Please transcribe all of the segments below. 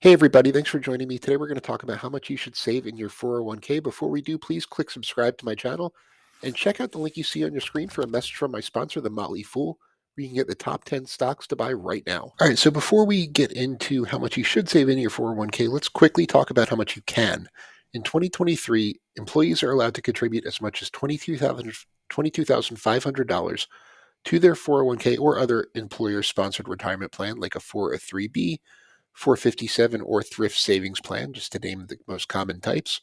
Hey everybody, thanks for joining me. Today we're going to talk about how much you should save in your 401k. Before we do, please click subscribe to my channel and check out the link you see on your screen for a message from my sponsor, The Motley Fool, where you can get the top 10 stocks to buy right now. All right, so before we get into how much you should save in your 401k, let's quickly talk about how much you can. In 2023, employees are allowed to contribute as much as $22,500 to their 401k or other employer-sponsored retirement plan like a 403b, 457, or thrift savings plan, just to name the most common types.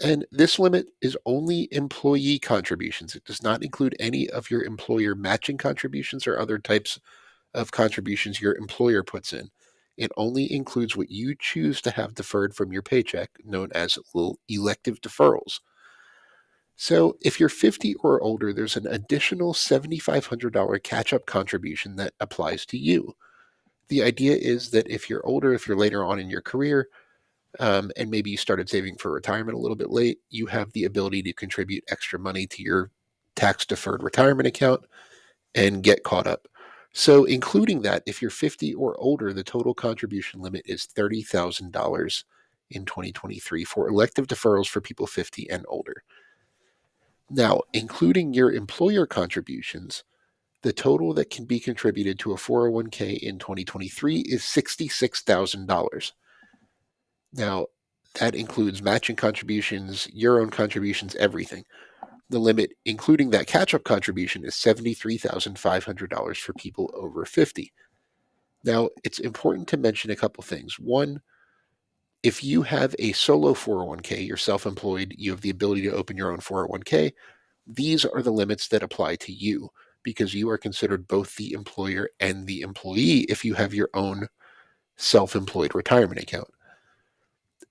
And this limit is only employee contributions. It does not include any of your employer matching contributions or other types of contributions your employer puts in. It only includes what you choose to have deferred from your paycheck, known as elective deferrals. So if you're 50 or older, there's an additional $7,500 catch up contribution that applies to you. The idea is that if you're older, if you're later on in your career, and maybe you started saving for retirement a little bit late, you have the ability to contribute extra money to your tax deferred retirement account and get caught up. So, including that, if you're 50 or older, the total contribution limit is $30,000 in 2023 for elective deferrals for people 50 and older. Now, including your employer contributions, the total that can be contributed to a 401k in 2023 is $66,000. Now, that includes matching contributions, your own contributions, everything. The limit, including that catch up contribution, is $73,500 for people over 50. Now, it's important to mention a couple things. One, if you have a solo 401k, you're self employed, you have the ability to open your own 401k, these are the limits that apply to you because you are considered both the employer and the employee if you have your own self employed retirement account.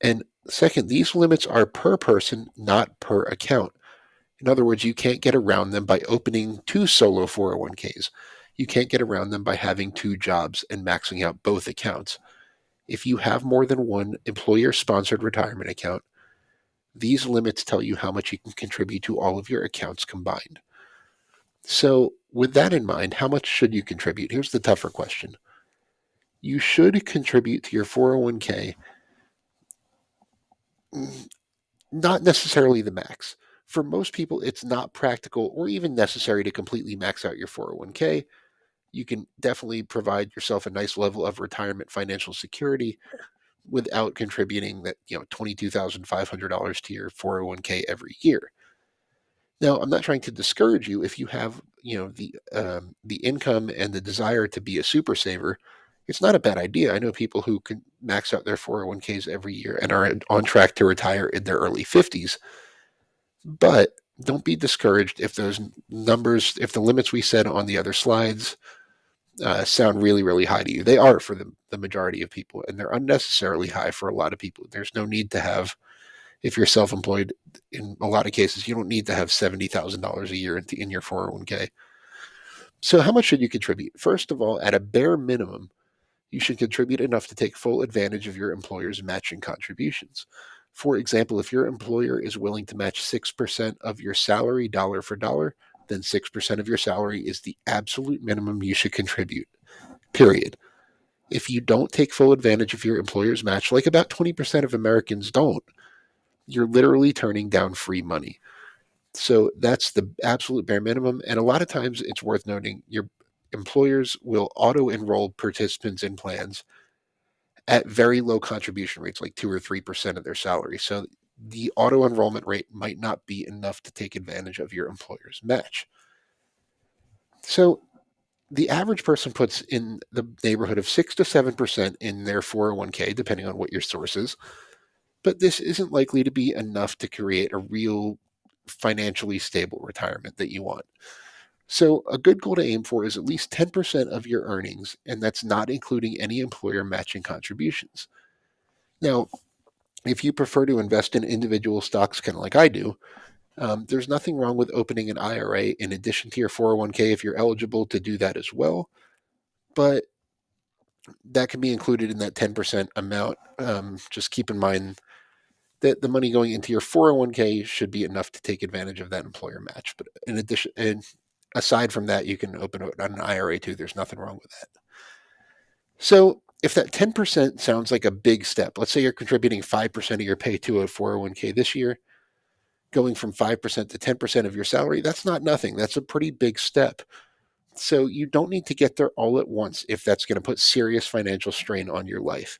And second, these limits are per person, not per account. In other words, you can't get around them by opening two solo 401ks. You can't get around them by having two jobs and maxing out both accounts. If you have more than one employer sponsored retirement account, these limits tell you how much you can contribute to all of your accounts combined. So, with that in mind, how much should you contribute? Here's the tougher question. You should contribute to your 401k, not necessarily the max. For most people, it's not practical or even necessary to completely max out your 401k. You can definitely provide yourself a nice level of retirement financial security without contributing that, $22,500 to your 401k every year. Now, I'm not trying to discourage you if you have, the income and the desire to be a super saver. It's not a bad idea. I know people who can max out their 401ks every year and are on track to retire in their early 50s. But don't be discouraged if those numbers, if the limits we set on the other slides sound really, really high to you. They are for the majority of people, and they're unnecessarily high for a lot of people. There's no need to have, if you're self employed, in a lot of cases, you don't need to have $70,000 a year in your 401k. So, how much should you contribute? First of all, at a bare minimum, you should contribute enough to take full advantage of your employer's matching contributions. For example, if your employer is willing to match 6% of your salary dollar for dollar, then 6% of your salary is the absolute minimum you should contribute, period. If you don't take full advantage of your employer's match, like about 20% of Americans don't, you're literally turning down free money. So that's the absolute bare minimum. And a lot of times it's worth noting your employers will auto enroll participants in plans at very low contribution rates, like 2 or 3% of their salary. So the auto enrollment rate might not be enough to take advantage of your employer's match. So the average person puts in the neighborhood of 6 to 7% in their 401k, depending on what your source is. But this isn't likely to be enough to create a real financially stable retirement that you want. So, a good goal to aim for is at least 10% of your earnings, and that's not including any employer matching contributions. Now, if you prefer to invest in individual stocks, kind of like I do, there's nothing wrong with opening an IRA in addition to your 401k if you're eligible to do that as well. But that can be included in that 10% amount. Just keep in mind that the money going into your 401k should be enough to take advantage of that employer match. But in addition, and aside from that, you can open an IRA too. There's nothing wrong with that. So if that 10% sounds like a big step, let's say you're contributing 5% of your pay to a 401k this year, going from 5% to 10% of your salary, that's not nothing. That's a pretty big step. So you don't need to get there all at once if that's going to put serious financial strain on your life.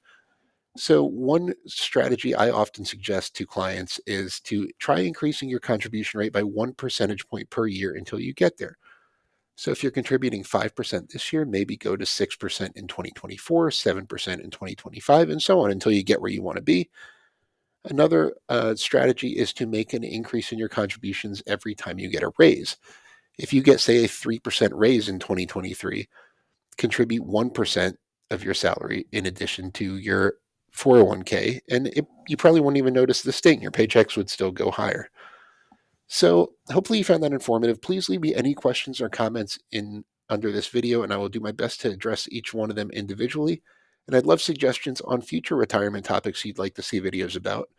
So, one strategy I often suggest to clients is to try increasing your contribution rate by 1 percentage point per year until you get there. So, if you're contributing 5% this year, maybe go to 6% in 2024, 7% in 2025, and so on until you get where you want to be. Another strategy is to make an increase in your contributions every time you get a raise. If you get, say, a 3% raise in 2023, contribute 1% of your salary in addition to your 401k, and you probably wouldn't even notice the sting. Your paychecks would still go higher. So hopefully you found that informative. Please leave me any questions or comments in under this video, and I will do my best to address each one of them individually. And I'd love suggestions on future retirement topics you'd like to see videos about.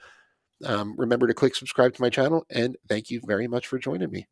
Remember to click subscribe to my channel, and thank you very much for joining me.